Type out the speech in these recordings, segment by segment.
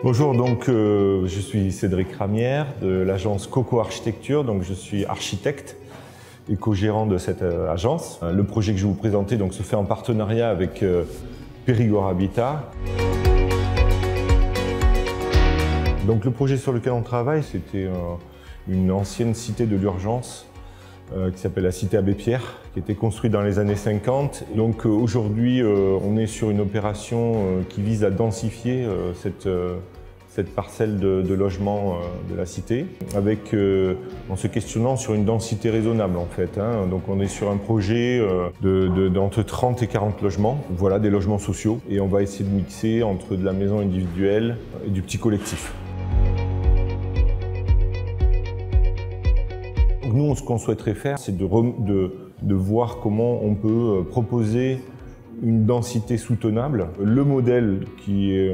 Bonjour, je suis Cédric Ramière de l'agence Coco Architecture, donc je suis architecte et co-gérant de cette agence. Le projet que je vais vous présenter se fait en partenariat avec Périgord Habitat. Donc le projet sur lequel on travaille, c'était une ancienne cité de l'urgence qui s'appelle la cité Abbé Pierre, qui était construite dans les années 50. Donc aujourd'hui, on est sur une opération qui vise à densifier cette parcelle de logement de la cité, en se questionnant sur une densité raisonnable en fait. Donc on est sur un projet d'entre 30 et 40 logements, voilà, des logements sociaux, et on va essayer de mixer entre de la maison individuelle et du petit collectif. Nous, ce qu'on souhaiterait faire, c'est de voir comment on peut proposer une densité soutenable. Le modèle qui est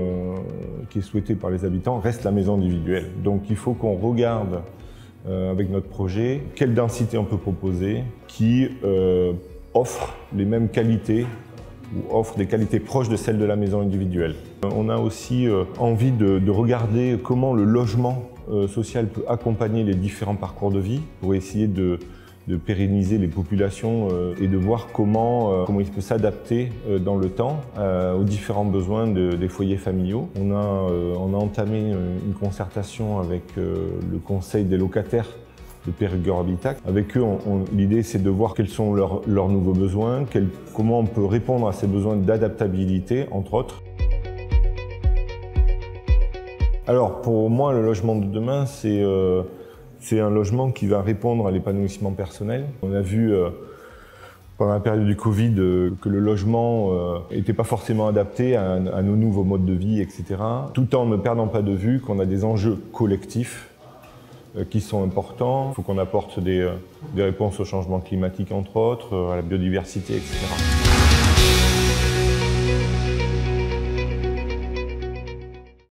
souhaité par les habitants reste la maison individuelle. Donc il faut qu'on regarde avec notre projet quelle densité on peut proposer qui offre les mêmes qualités ou offre des qualités proches de celles de la maison individuelle. On a aussi envie de regarder comment le logement social peut accompagner les différents parcours de vie pour essayer de pérenniser les populations et de voir comment il peut s'adapter dans le temps aux différents besoins des foyers familiaux. On a entamé une concertation avec le conseil des locataires de Périgord Habitat. Avec eux, l'idée c'est de voir quels sont leurs nouveaux besoins, comment on peut répondre à ces besoins d'adaptabilité, entre autres. Alors pour moi, le logement de demain, c'est un logement qui va répondre à l'épanouissement personnel. On a vu pendant la période du Covid que le logement n'était pas forcément adapté à nos nouveaux modes de vie, etc. Tout en ne perdant pas de vue qu'on a des enjeux collectifs qui sont importants. Il faut qu'on apporte des réponses au changement climatique, entre autres, à la biodiversité, etc.